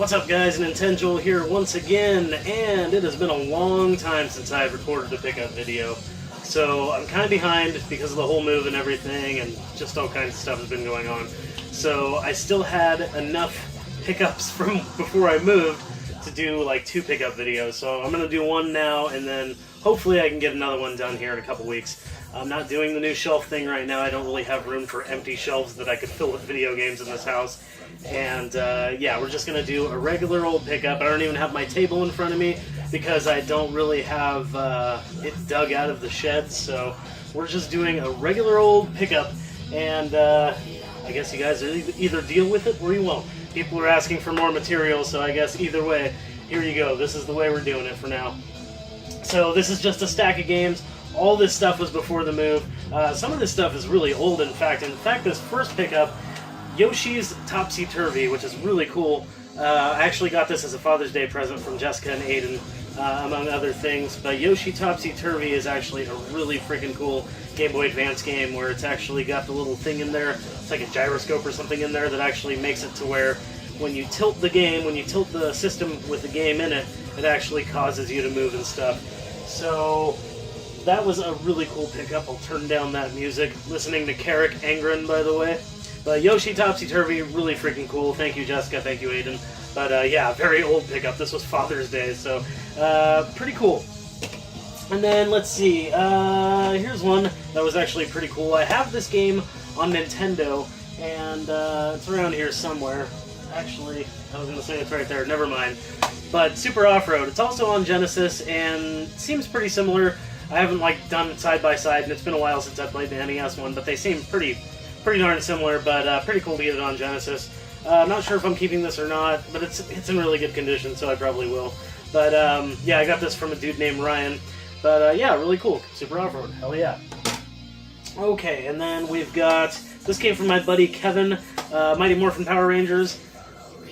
What's up guys, Nintenjoel here once again, and it has been a long time since I've recorded a pickup video. So I'm kind of behind because of the whole move and everything, and just all kinds of stuff has been going on. So I still had enough pickups from before I moved to do like 2 pickup videos. So I'm going to do one now, and then hopefully I can get another one done here in a couple weeks. I'm not doing the new shelf thing right now. I don't really have room for empty shelves that I could fill with video games in this house. And yeah, we're just going to do a regular old pickup. I don't even have my table in front of me because I don't really have it dug out of the shed. So we're just doing a regular old pickup. And I guess you guys either deal with it or you won't. People are asking for more material, so I guess either way, here you go. This is the way we're doing it for now. So this is just a stack of games. All this stuff was before the move. Some of this stuff is really old, in fact. In fact, this first pickup, Yoshi's Topsy Turvy, which is really cool. I actually got this as a Father's Day present from Jessica and Aiden, among other things. But Yoshi Topsy Turvy is actually a really freaking cool Game Boy Advance game where it's actually got the little thing in there. It's like a gyroscope or something in there that actually makes it to where when you tilt the game, when you tilt the system with the game in it, it actually causes you to move and stuff. So that was a really cool pickup. I'll turn down that music. Listening to Carrick Angren, by the way. But Yoshi Topsy Turvy, really freaking cool. Thank you, Jessica. Thank you, Aiden. But yeah, very old pickup. This was Father's Day, so pretty cool. And then let's see. Here's one that was actually pretty cool. I have this game on Nintendo, and it's around here somewhere. Actually, I was going to say it's right there. Never mind. But Super Offroad. It's also on Genesis, and seems pretty similar. I haven't like done side by side, and it's been a while since I played the NES one, but they seem pretty darn similar. But pretty cool to get it on Genesis. Not sure if I'm keeping this or not, but it's in really good condition, so I probably will. But yeah, I got this from a dude named Ryan. But yeah, really cool. Super Offroad. Hell yeah. Okay, and then we've got this came from my buddy Kevin, Mighty Morphin Power Rangers.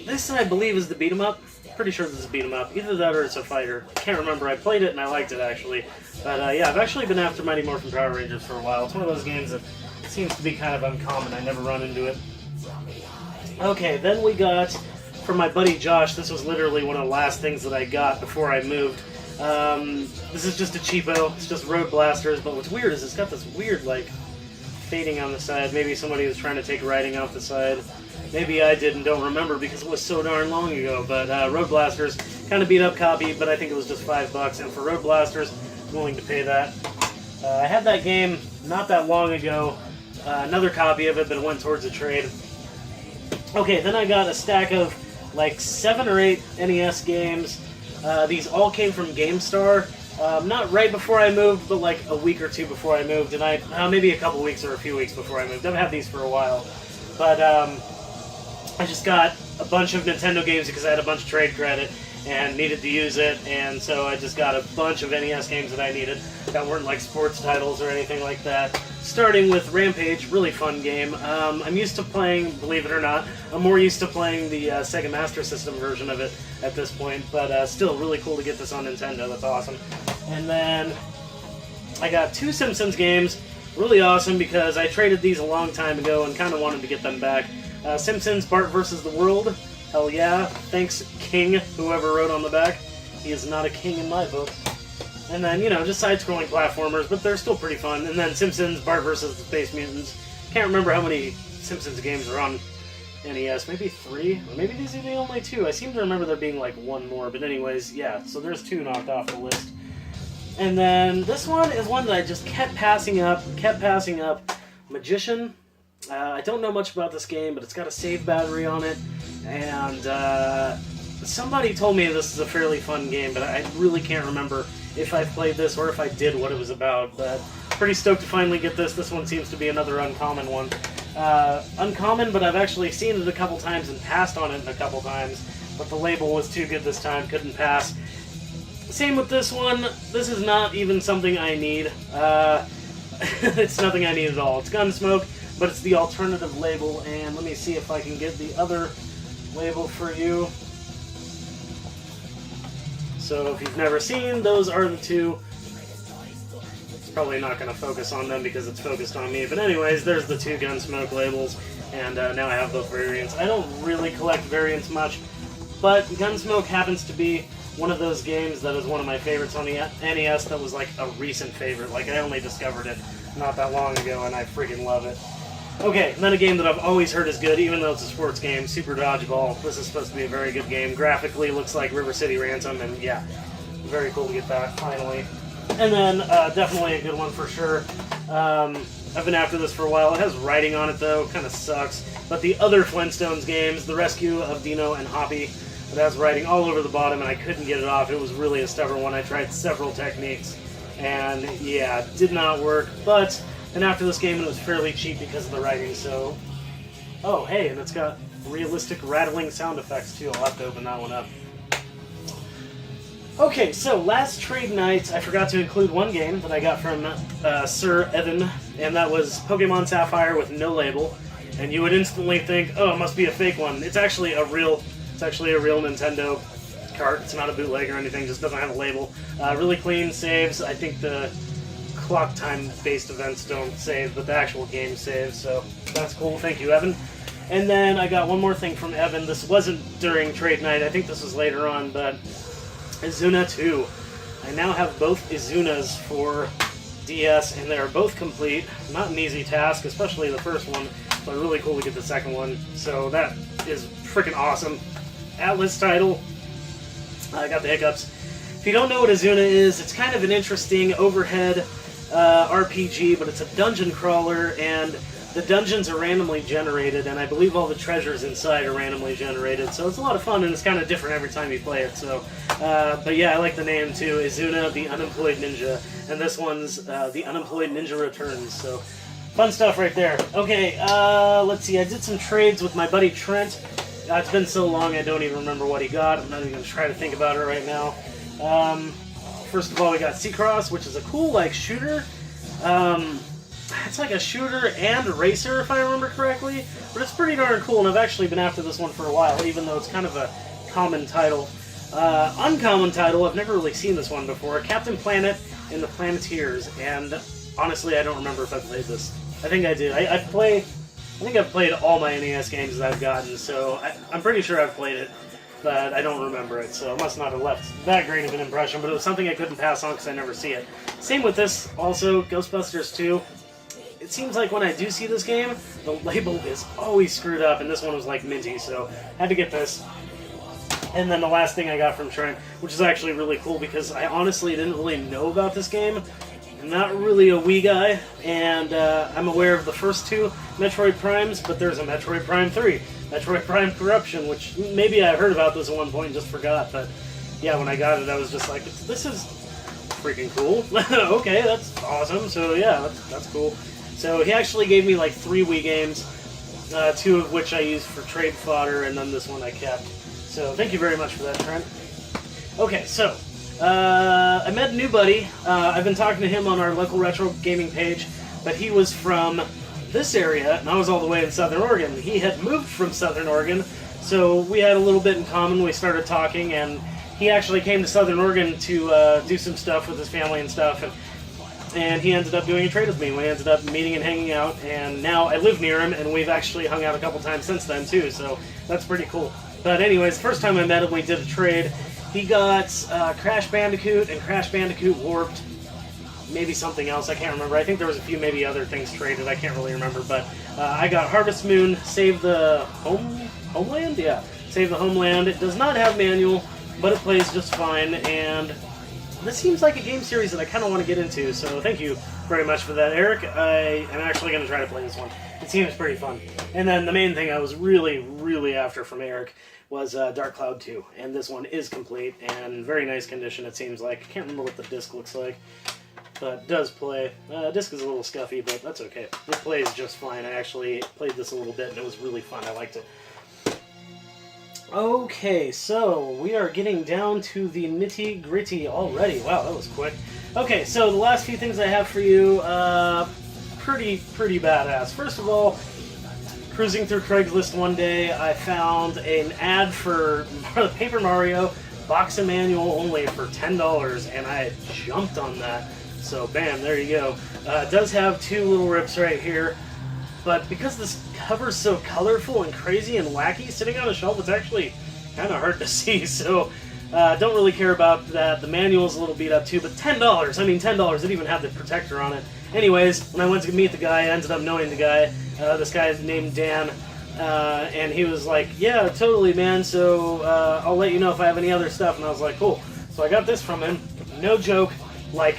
This I believe is the beat 'em up. Pretty sure this is beat 'em up. Either that or it's a fighter. Can't remember. I played it and I liked it actually. But yeah, I've actually been after Mighty Morphin Power Rangers for a while. It's one of those games that seems to be kind of uncommon. I never run into it. Okay, then we got from my buddy Josh. This was literally one of the last things that I got before I moved. This is just a cheapo. It's just Road Blasters. But what's weird is it's got this weird like fading on the side. Maybe somebody was trying to take writing off the side. Maybe I did and don't remember because it was so darn long ago, but Road Blasters, kind of beat up copy, but I think it was just $5, and for Road Blasters, I'm willing to pay that. I had that game not that long ago, another copy of it, but it went towards a trade. Okay, then I got a stack of like 7 or 8 NES games. These all came from GameStar, not right before I moved, but like a week or 2 before I moved, and maybe a couple weeks or a few weeks before I moved. I've had these for a while, but I just got a bunch of Nintendo games because I had a bunch of trade credit and needed to use it, and so I just got a bunch of NES games that I needed that weren't like sports titles or anything like that. Starting with Rampage, really fun game. I'm used to playing, believe it or not, I'm more used to playing the Sega Master System version of it at this point, but still really cool to get this on Nintendo, that's awesome. And then I got 2 Simpsons games, really awesome because I traded these a long time ago and kind of wanted to get them back. Simpsons Bart vs. the World. Hell yeah. Thanks, King, whoever wrote on the back. He is not a king in my book. And then, you know, just side-scrolling platformers, but they're still pretty fun. And then Simpsons Bart vs. the Space Mutants. Can't remember how many Simpsons games are on NES. Maybe 3? Or maybe these are the only 2. I seem to remember there being like 1 more. But anyways, yeah. So there's 2 knocked off the list. And then this one is one that I just kept passing up. Magician. I don't know much about this game, but it's got a save battery on it, and somebody told me this is a fairly fun game, but I really can't remember if I played this or if I did what it was about, but pretty stoked to finally get this. This one seems to be another uncommon one. Uncommon, but I've actually seen it a couple times and passed on it a couple times, but the label was too good this time, couldn't pass. Same with this one. This is not even something I need. It's nothing I need at all. It's Gunsmoke. But it's the alternative label, and let me see if I can get the other label for you. So if you've never seen, those are the 2. It's probably not going to focus on them because it's focused on me, but anyways, there's the 2 Gunsmoke labels, and now I have both variants. I don't really collect variants much, But Gunsmoke happens to be one of those games that is one of my favorites on the NES that was like a recent favorite. Like, I only discovered it not that long ago, and I freaking love it. Okay, and then a game that I've always heard is good, even though it's a sports game, Super Dodgeball. This is supposed to be a very good game. Graphically, looks like River City Ransom, and yeah, very cool to get that, finally. And then, definitely a good one for sure. I've been after this for a while. It has writing on it, though. Kind of sucks. But the other Flintstones games, The Rescue of Dino and Hoppy, it has writing all over the bottom, and I couldn't get it off. It was really a stubborn one. I tried several techniques, and yeah, did not work. But then after this game, it was fairly cheap because of the writing, so... Oh, hey, and it's got realistic rattling sound effects, too. I'll have to open that one up. Okay, so last trade night, I forgot to include one game that I got from Sir Evan, and that was Pokemon Sapphire with no label. And you would instantly think, oh, it must be a fake one. It's actually a real Nintendo cart. It's not a bootleg or anything, just doesn't have a label. Really clean saves. I think the clock time based events don't save, but the actual game saves, so that's cool. Thank you, Evan. And then I got one more thing from Evan. This wasn't during trade night. I think this was later on, but Asuna 2. I now have both Azunas for DS, and they are both complete. Not an easy task, especially the first one, but really cool to get the second one. So that is freaking awesome. Atlas title. I got the hiccups. If you don't know what Asuna is, it's kind of an interesting overhead RPG, but it's a dungeon crawler, and the dungeons are randomly generated, and I believe all the treasures inside are randomly generated, so it's a lot of fun, and it's kind of different every time you play it, so... but yeah, I like the name, too. Asuna, the Unemployed Ninja, and this one's The Unemployed Ninja Returns, so... Fun stuff right there. Okay, let's see, I did some trades with my buddy Trent. It's been so long I don't even remember what he got. I'm not even going to try to think about it right now. First of all, we got Seacross, which is a cool, like, shooter. It's like a shooter and a racer, if I remember correctly. But it's pretty darn cool, and I've actually been after this one for a while, even though it's kind of a common title. Uncommon title, I've never really seen this one before. Captain Planet and the Planeteers, and honestly, I don't remember if I played this. I think I did. I think I've played all my NES games that I've gotten, so I'm pretty sure I've played it, but I don't remember it, so it must not have left that great of an impression, but it was something I couldn't pass on because I never see it. Same with this, also, Ghostbusters 2. It seems like when I do see this game, the label is always screwed up, and this one was like minty, so I had to get this. And then the last thing I got from Trent, which is actually really cool because I honestly didn't really know about this game. I'm not really a Wii guy, and I'm aware of the first two Metroid Primes, but there's a Metroid Prime 3, Metroid Prime Corruption, which maybe I heard about this at one point and just forgot, but yeah, when I got it, I was just like, this is freaking cool. Okay, that's awesome, so yeah, that's cool. So he actually gave me like 3 Wii games, 2 of which I used for trade fodder, and then this one I kept. So thank you very much for that, Trent. Okay, so I met a new buddy. I've been talking to him on our local retro gaming page, but he was from this area, and I was all the way in Southern Oregon. He had moved from Southern Oregon, so we had a little bit in common. We started talking, and he actually came to Southern Oregon to do some stuff with his family and stuff, and he ended up doing a trade with me. We ended up meeting and hanging out, and now I live near him, and we've actually hung out a couple times since then, too, so that's pretty cool. But anyways, first time I met him, we did a trade. He got Crash Bandicoot and Crash Bandicoot Warped, maybe something else, I can't remember. I think there was a few maybe other things traded, I can't really remember, but I got Harvest Moon, Save the Homeland? Yeah, Save the Homeland. It does not have manual, but it plays just fine, and this seems like a game series that I kind of want to get into, so thank you very much for that, Eric. I am actually going to try to play this one. It seems pretty fun. And then the main thing I was really, really after from Eric was Dark Cloud 2, and this one is complete, and very nice condition, it seems like. I can't remember what the disc looks like, but it does play. Disc is a little scuffy, but that's okay. It plays just fine. I actually played this a little bit, and it was really fun. I liked it. Okay, so we are getting down to the nitty-gritty already. Wow, that was quick. Okay, so the last few things I have for you, pretty badass. First of all, cruising through Craigslist one day, I found an ad for Paper Mario box and manual only for $10, and I jumped on that. So, bam, there you go. It does have 2 little rips right here. But because this cover's so colorful and crazy and wacky, sitting on a shelf, it's actually kind of hard to see, so don't really care about that. The manual's a little beat up too, but $10, I mean $10, it didn't even have the protector on it. Anyways, when I went to meet the guy, I ended up knowing the guy. This guy is named Dan, and he was like, yeah, totally, man, so I'll let you know if I have any other stuff, and I was like, cool. So I got this from him, no joke, like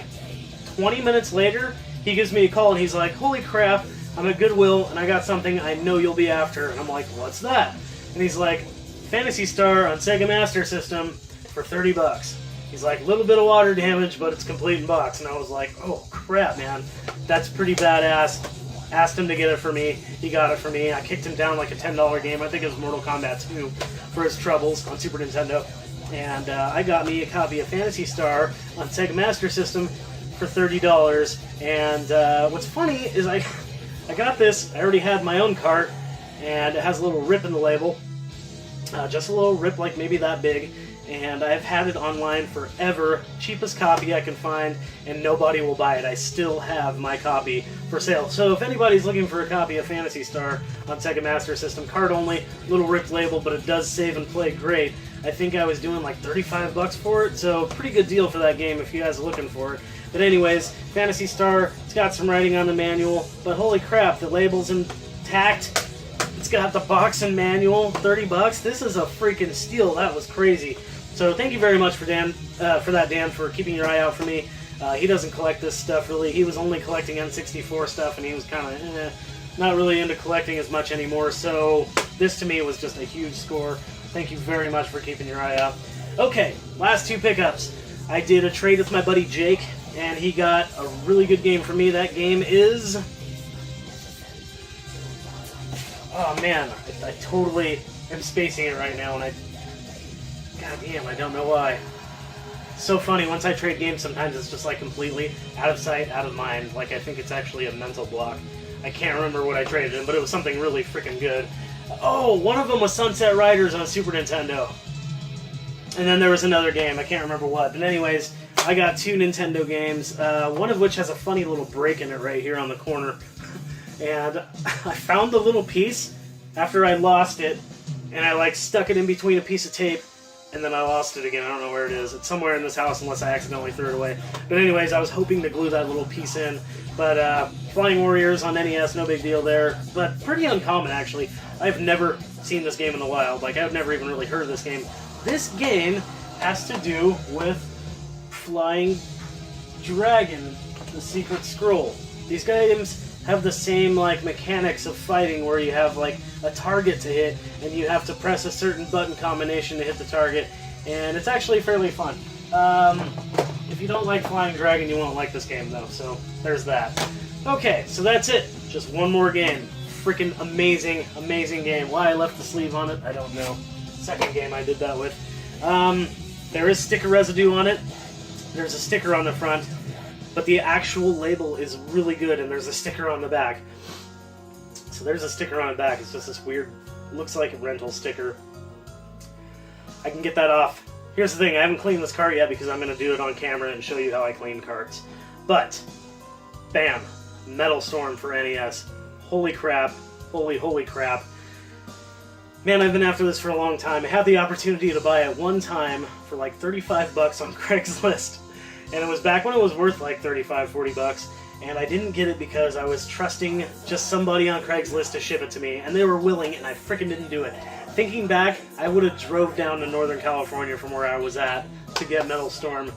20 minutes later, he gives me a call and he's like, holy crap, I'm at Goodwill and I got something I know you'll be after. And I'm like, what's that? And he's like, Phantasy Star on Sega Master System for 30 bucks. He's like, a little bit of water damage, but it's complete in box. And I was like, oh crap, man, that's pretty badass. Asked him to get it for me. He got it for me. I kicked him down like a $10 game. I think it was Mortal Kombat 2 for his troubles on Super Nintendo. And I got me a copy of Phantasy Star on Sega Master System for $30. And what's funny is I got this. I already had my own cart, and it has a little rip in the label. Just a little rip, like maybe that big. And I've had it online forever. Cheapest copy I can find, and nobody will buy it. I still have my copy for sale. So if anybody's looking for a copy of Phantasy Star on Sega Master System, card only, little ripped label, but it does save and play great. I think I was doing like 35 bucks for it, so pretty good deal for that game if you guys are looking for it. But anyways, Phantasy Star, it's got some writing on the manual, but holy crap, the label's intact. It's got the box and manual, 30 bucks. This is a freaking steal. That was crazy. So thank you very much for Dan, for keeping your eye out for me. He doesn't collect this stuff really. He was only collecting N64 stuff, and he was kind of not really into collecting as much anymore. So this to me was just a huge score. Thank you very much for keeping your eye out. Okay, last two pickups. I did a trade with my buddy Jake, and he got a really good game for me. That game is... oh man, I totally am spacing it right now, and God damn, I don't know why. So funny, once I trade games, sometimes it's just like completely out of sight, out of mind. Like I think it's actually a mental block. I can't remember what I traded in, but it was something really freaking good. Oh, one of them was Sunset Riders on Super Nintendo. And then there was another game, I can't remember what. But anyways, I got two Nintendo games, one of which has a funny little break in it right here on the corner. And I found the little piece after I lost it, and I like stuck it in between a piece of tape, and then I lost it again. I don't know where it is. It's somewhere in this house unless I accidentally threw it away. But anyways, I was hoping to glue that little piece in. But Flying Warriors on NES, no big deal there. But pretty uncommon, actually. I've never seen this game in the wild. Like, I've never even really heard of this game. This game has to do with Flying Dragon, the Secret Scroll. These games have the same like mechanics of fighting where you have like a target to hit and you have to press a certain button combination to hit the target, and it's actually fairly fun. If you don't like Flying Dragon, you won't like this game though, so there's that. Okay, so that's it. Just one more game. Freaking amazing, amazing game. Why I left the sleeve on it, I don't know. Second game I did that with. There is sticker residue on it. There's a sticker on the front. But the actual label is really good, and there's a sticker on the back. So there's a sticker on the back. It's just this weird, looks like a rental sticker. I can get that off. Here's the thing, I haven't cleaned this cart yet because I'm going to do it on camera and show you how I clean carts. But, bam, Metal Storm for NES. Holy crap. Holy crap. Man, I've been after this for a long time. I had the opportunity to buy it one time for like 35 bucks on Craigslist. And it was back when it was worth like 35, 40 bucks, and I didn't get it because I was trusting just somebody on Craigslist to ship it to me, and they were willing, and I frickin' didn't do it. Thinking back, I would have drove down to Northern California from where I was at to get Metal Storm,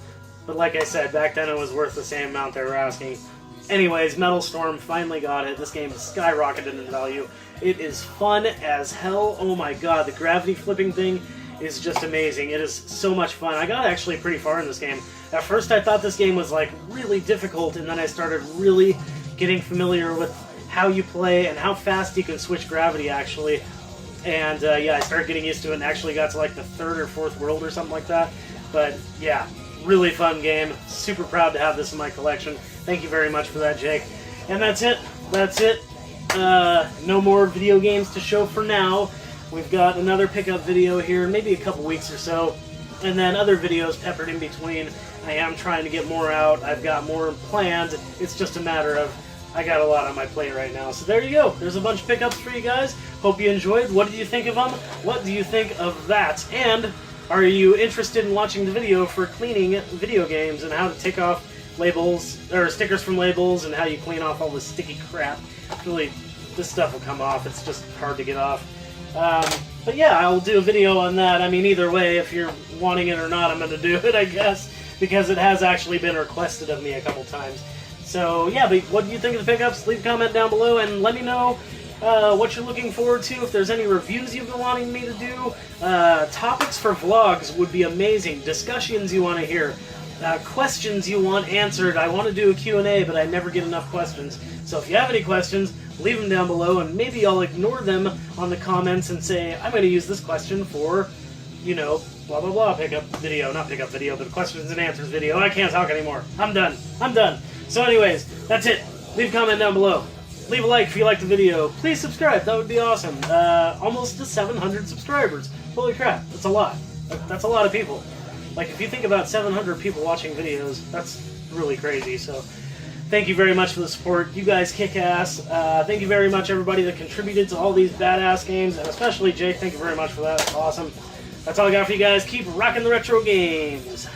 but like I said, back then it was worth the same amount they were asking. Anyways, Metal Storm, finally got it. This game skyrocketed in value. It is fun as hell. Oh my god, the gravity flipping thing is just amazing. It is so much fun. I got actually pretty far in this game. At first I thought this game was like really difficult, and then I started really getting familiar with how you play and how fast you can switch gravity actually. And yeah, I started getting used to it and actually got to like the third or fourth world or something like that. But yeah, really fun game. Super proud to have this in my collection. Thank you very much for that, Jake. And that's it. That's it. No more video games to show for now. We've got another pickup video here, maybe a couple weeks or so, and then other videos peppered in between. I am trying to get more out. I've got more planned. It's just a matter of I got a lot on my plate right now. So there you go. There's a bunch of pickups for you guys. Hope you enjoyed. What did you think of them? What do you think of that? And are you interested in watching the video for cleaning video games and how to take off labels or stickers from labels and how you clean off all the sticky crap? Really, this stuff will come off. It's just hard to get off. But yeah, I'll do a video on that. I mean, either way, if you're wanting it or not, I'm going to do it, I guess, because it has actually been requested of me a couple times. So yeah, but what do you think of the pickups? Leave a comment down below and let me know what you're looking forward to. If there's any reviews you've been wanting me to do, topics for vlogs would be amazing. Discussions you want to hear, questions you want answered. I want to do a Q&A, but I never get enough questions. So if you have any questions, leave them down below, and maybe I'll ignore them on the comments and say, I'm going to use this question for, you know, blah blah blah pickup video. Not pickup video, but questions and answers video. I can't talk anymore. I'm done. I'm done. So anyways, that's it. Leave a comment down below. Leave a like if you liked the video. Please subscribe. That would be awesome. Almost to 700 subscribers. Holy crap. That's a lot. That's a lot of people. Like, if you think about 700 people watching videos, that's really crazy. So thank you very much for the support. You guys kick ass. Thank you very much, everybody that contributed to all these badass games, and especially Jake. Thank you very much for that. Awesome. That's all I got for you guys. Keep rocking the retro games.